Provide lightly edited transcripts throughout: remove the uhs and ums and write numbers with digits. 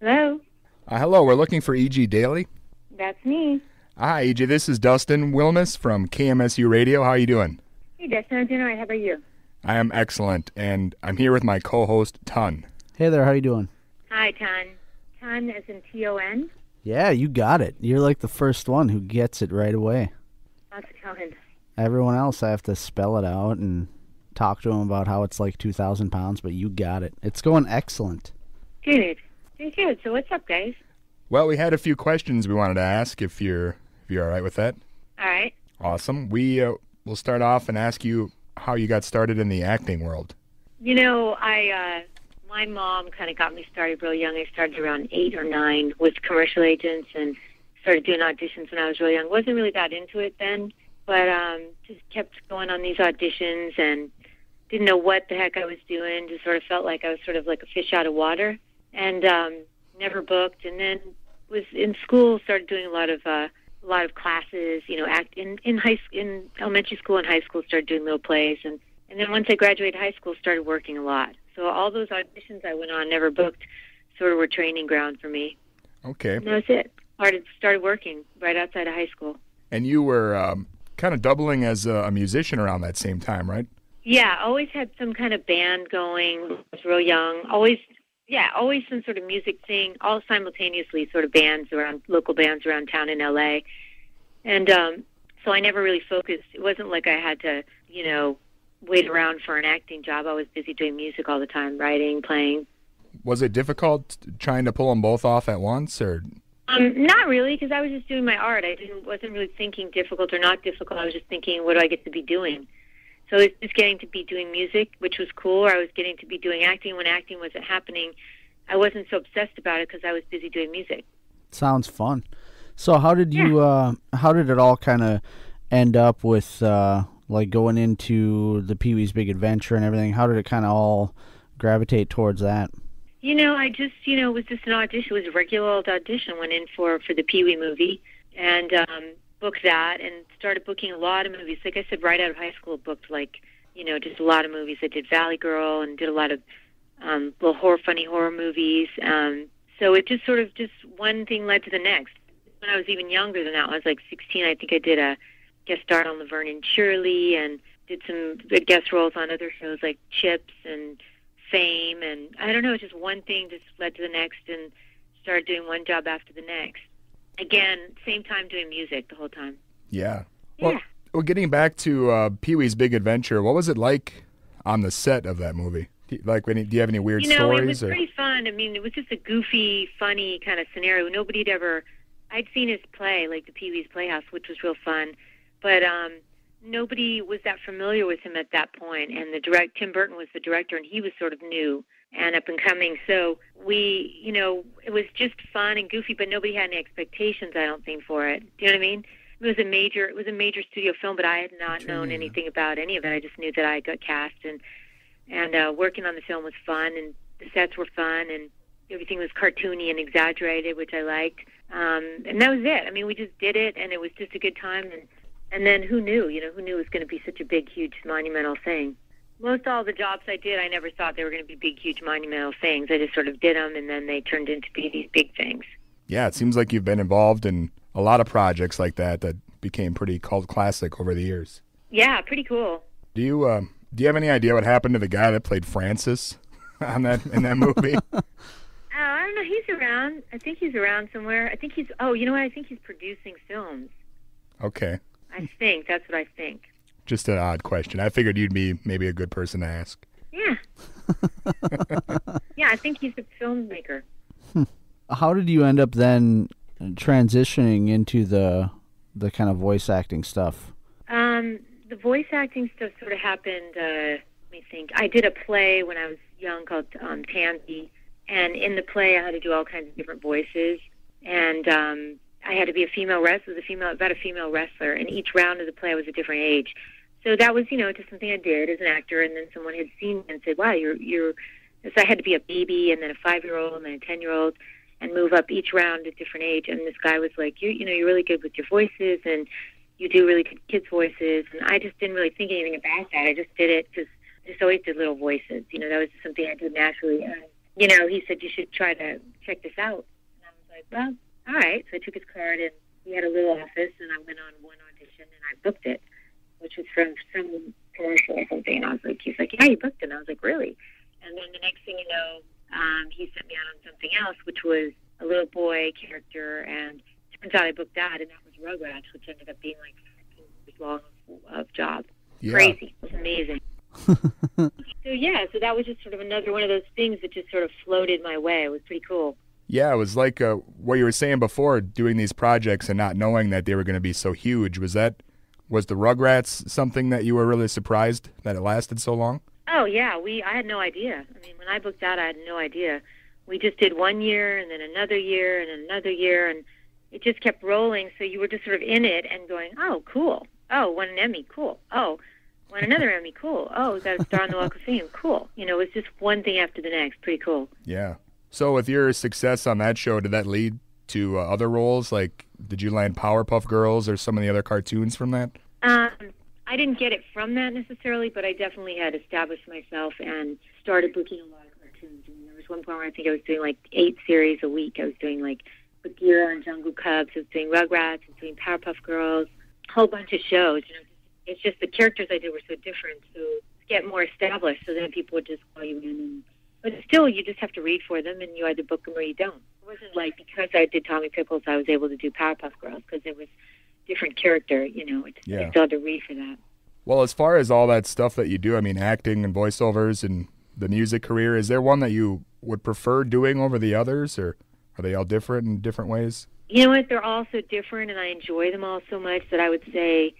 Hello, Hello, we're looking for E.G. Daly. that's me. Hi, E.G. This is Dustin Wilmus from KMSU Radio. How are you doing? Hey, Dustin, I'm doing all right. How about you? I am excellent, and I'm here with my co-host, Ton. Hey there, how you doing? Hi, Ton. Ton as in Ton? Yeah, you got it. You're like the first one who gets it right away. How's it going? Everyone else, I have to spell it out and talk to them about how it's like 2,000 pounds, but you got it. It's going excellent. Good. Very good. So what's up, guys? Well, we had a few questions we wanted to ask, if you're all right with that. All right. Awesome. We'll start off and ask you how you got started in the acting world. You know, my mom kind of got me started real young. I started around 8 or 9 with commercial agents and started doing auditions when I was real young. Wasn't really that into it then, but just kept going on these auditions and didn't know what the heck I was doing. Just sort of felt like I was sort of like a fish out of water, and never booked. And then was in school, started doing a lot of classes. You know, in elementary school and high school, started doing little plays, and then once I graduated high school, started working a lot. So all those auditions I went on, never booked, sort of were training ground for me. Okay. And that was it. Started working right outside of high school. And you were kind of doubling as a musician around that same time, right? Yeah, always had some kind of band going. I was real young. Always some sort of music thing, all simultaneously, sort of local bands around town in L.A. And so I never really focused. It wasn't like I had to, wait around for an acting job. I was busy doing music all the time, writing, playing. Was it difficult trying to pull them both off at once, or? Not really, because I was just doing my art. Wasn't really thinking difficult or not difficult. I was just thinking, what do I get to be doing? So it's just getting to be doing music, which was cool, or I was getting to be doing acting. When acting wasn't happening, I wasn't so obsessed about it because I was busy doing music. Sounds fun. So how did you? How did it all kind of end up with like going into the Pee-wee's Big Adventure and everything? How did it kind of all gravitate towards that? I just, it was just an audition. It was a regular old audition. Went in for the Pee-wee movie and booked that and started booking a lot of movies. Like I said, right out of high school, booked just a lot of movies. I did Valley Girl and did a lot of little funny horror movies. So it just sort of one thing led to the next. When I was even younger than that, I was like 16. I think I did a guest star on Laverne and Shirley and did some good guest roles on other shows like Chips and Fame. And I don't know, just one thing just led to the next and started doing one job after the next. Again, same time doing music the whole time. Yeah. Yeah. Well, getting back to Pee-wee's Big Adventure, what was it like on the set of that movie? Do you have any weird stories? It was pretty fun. I mean, it was just a goofy, funny kind of scenario. I'd seen his play, like the Pee-wee's Playhouse, which was real fun, but nobody was that familiar with him at that point. And Tim Burton was the director, and he was sort of new and up and coming. So it was just fun and goofy, but nobody had any expectations, I don't think, for it. Do you know what I mean? It was a major studio film, but I had not known anything about any of it. I just knew that I got cast, and working on the film was fun, and the sets were fun, and everything was cartoony and exaggerated, which I liked. And that was it. I mean, we just did it, and it was just a good time. And then who knew? Who knew it was going to be such a big, huge, monumental thing? Most all the jobs I did, I never thought they were going to be big, huge, monumental things. I just sort of did them, and then they turned into be these big things. Yeah, it seems like you've been involved in a lot of projects like that became pretty cult classic over the years. Yeah, pretty cool. Do you have any idea what happened to the guy that played Francis in that movie? I don't know. He's around. I think he's around somewhere. I think he's. Oh, you know what? I think he's producing films. Okay. I think that's what I think. Just an odd question. I figured you'd be maybe a good person to ask. Yeah. Yeah, I think he's a filmmaker. How did you end up then transitioning into the kind of voice acting stuff? The voice acting stuff sort of happened. Let me think. I did a play when I was young called Tansy, and in the play I had to do all kinds of different voices, and I had to be a female wrestler, about a female wrestler, and each round of the play I was a different age. So that was, just something I did as an actor, and then someone had seen me and said, wow, you're. So I had to be a baby, and then a 5-year-old, and then a 10-year-old, and move up each round at different age. And this guy was like, you're really good with your voices, and you do really good kids' voices. And I just didn't really think anything about that. I just did it because I just always did little voices. That was just something I did naturally. He said you should try to check this out. And I was like, well, all right. So I took his card, and he had a little office, and I went on one audition, and I booked it, which was from some commercial or something. And I was like, he's like, yeah, you booked it. And I was like, really? And then the next thing you know, he sent me out on something else, which was a little boy character, and it turns out I booked that, and that was Rugrats, which ended up being like 15 years long of job. Yeah. Crazy. It was amazing. So that was just sort of another one of those things that just sort of floated my way. It was pretty cool. Yeah, it was like what you were saying before, doing these projects and not knowing that they were going to be so huge. Was the Rugrats something that you were really surprised that it lasted so long? Oh, yeah. I had no idea. I mean, when I booked out, I had no idea. We just did 1 year and then another year and another year, and it just kept rolling. So you were just sort of in it and going, oh, cool. Oh, won an Emmy. Cool. Oh, won another Emmy. Cool. Oh, got a star on the Walk of Fame. Cool. It was just one thing after the next. Pretty cool. Yeah. So with your success on that show, did that lead to other roles? Like, did you land Powerpuff Girls or some of the other cartoons from that? I didn't get it from that necessarily, but I definitely had established myself and started booking a lot of cartoons. I mean, there was one point where I think I was doing like 8 series a week. I was doing like Bagheera and Jungle Cubs. I was doing Rugrats. I was doing Powerpuff Girls. A whole bunch of shows. It's just the characters I did were so different. So to get more established, so then people would just call you in. But still, you just have to read for them, and you either book them or you don't. It wasn't like because I did Tommy Pickles, I was able to do Powerpuff Girls because it was different character, I still had to read for that. Well, as far as all that stuff that you do, I mean, acting and voiceovers and the music career, is there one that you would prefer doing over the others, or are they all different in different ways? You know what? They're all so different, and I enjoy them all so much that I would say,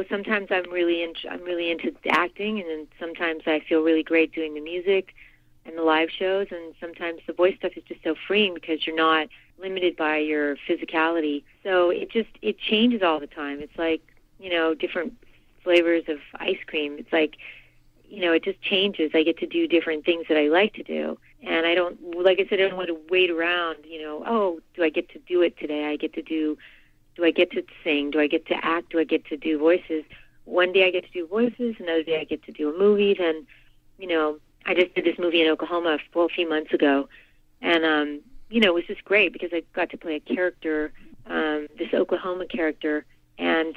sometimes I'm really into the acting, and then sometimes I feel really great doing the music and the live shows, and sometimes the voice stuff is just so freeing because you're not limited by your physicality. So it changes all the time. It's like, different flavors of ice cream. It's like, it just changes. I get to do different things that I like to do. And I don't want to wait around, oh, do I get to do it today? Do I get to sing? Do I get to act? Do I get to do voices? One day I get to do voices, another day I get to do a movie. Then, I just did this movie in Oklahoma a few months ago. And, it was just great because I got to play a character, this Oklahoma character. And,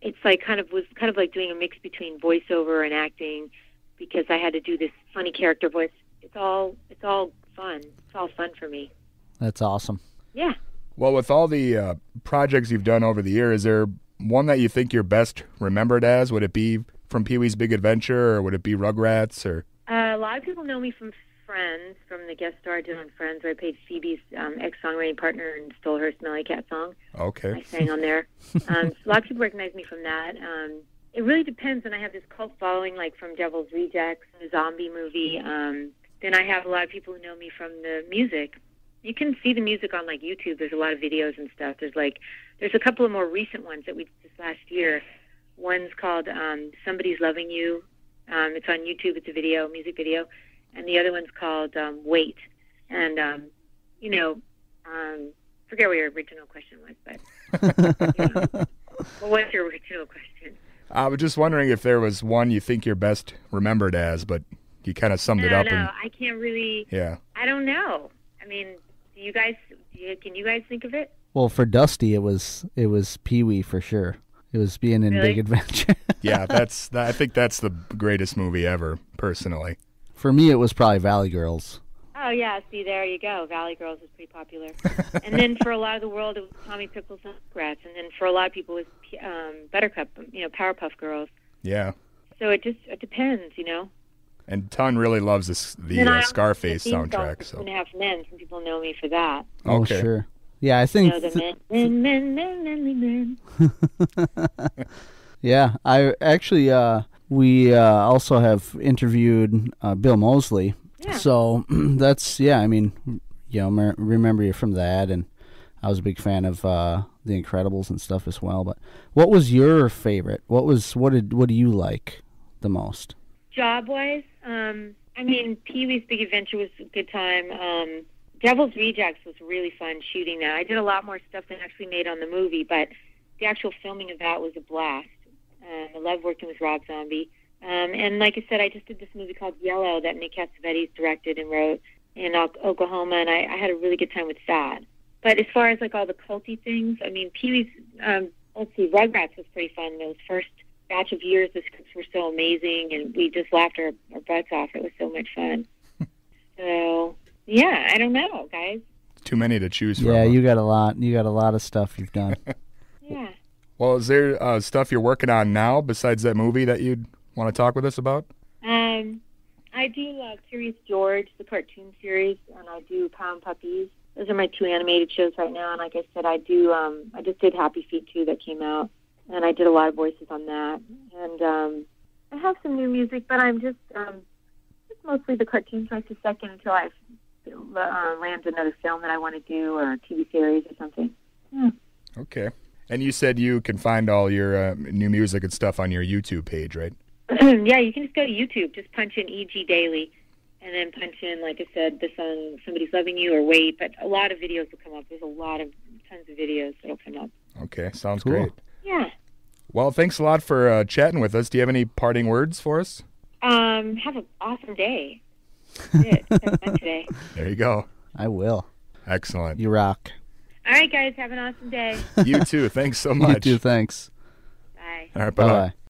it's like kind of like doing a mix between voiceover and acting because I had to do this funny character voice. It's all fun. It's all fun for me. That's awesome. Yeah. Well, with all the projects you've done over the years, is there one that you think you're best remembered as? Would it be from Pee-wee's Big Adventure, or would it be Rugrats? Or a lot of people know me from Friends, from the guest star I did on Friends, where I played Phoebe's ex-songwriting partner and stole her Smelly Cat song. Okay. I sang on there. A lot of people recognize me from that. It really depends, and I have this cult following, like from Devil's Rejects, the zombie movie. Then I have a lot of people who know me from the music. You can see the music on like YouTube. There's a lot of videos and stuff. There's a couple of more recent ones that we did this last year. One's called Somebody's Loving You. It's on YouTube. It's a music video. And the other one's called Wait. And, forget what your original question was, but what was your original question? I was just wondering if there was one you think you're best remembered as, but you kind of summed it up. No, I can't really. Yeah. I don't know. I mean, can you guys think of it? Well, for Dusty, it was Pee-wee for sure. It was being in Big Adventure. Yeah, I think that's the greatest movie ever, personally. For me, it was probably Valley Girls. Oh, yeah. See, there you go. Valley Girls was pretty popular. And then for a lot of the world, it was Tommy Pickles and Rugrats. And then for a lot of people, it was Buttercup, Powerpuff Girls. Yeah. So it depends, And Ton really loves the Scarface soundtrack. So. 2.5 Men. Some people know me for that. Oh, okay. Sure. Yeah, I think... the men. Yeah, I actually... we also have interviewed Bill Moseley. Yeah. So that's, I mean, remember you from that, and I was a big fan of The Incredibles and stuff as well. But what was your favorite? What do you like the most? Job-wise, I mean, Pee-wee's Big Adventure was a good time. Devil's Rejects was really fun shooting that. I did a lot more stuff than actually made on the movie, but the actual filming of that was a blast. I love working with Rob Zombie. And like I said, I just did this movie called Yellow that Nick Cassavetes directed and wrote. in Oklahoma, and I had a really good time with that. But as far as like all the culty things, I mean, Pee-wee's, let's see, Rugrats was pretty fun. Those first batch of years, the scripts were so amazing, and we just laughed our butts off. It was so much fun. So, yeah, I don't know, guys. Too many to choose from. Yeah, you got a lot. You got a lot of stuff you've done. Yeah. Well, is there stuff you're working on now besides that movie that you'd want to talk with us about? I do Curious George, the cartoon series, and I do Pound Puppies. Those are my 2 animated shows right now, and like I said, I just did Happy Feet 2 that came out, and I did a lot of voices on that. And I have some new music, but I'm just mostly the cartoons right this second until I land another film that I want to do or a TV series or something. Yeah. Okay. And you said you can find all your new music and stuff on your YouTube page, right? Yeah, you can just go to YouTube. Just punch in EG Daily, and then punch in, like I said, the song Somebody's Loving You or Wait. But a lot of videos will come up. There's tons of videos that'll come up. Okay, sounds Cool. great. Yeah. Well, thanks a lot for chatting with us. Do you have any parting words for us? Have an awesome day. That's it. Have fun today. There you go. I will. Excellent. You rock. All right, guys. Have an awesome day. You too. Thanks so much. You too, thanks. Bye. All right, bye-bye. Bye-bye.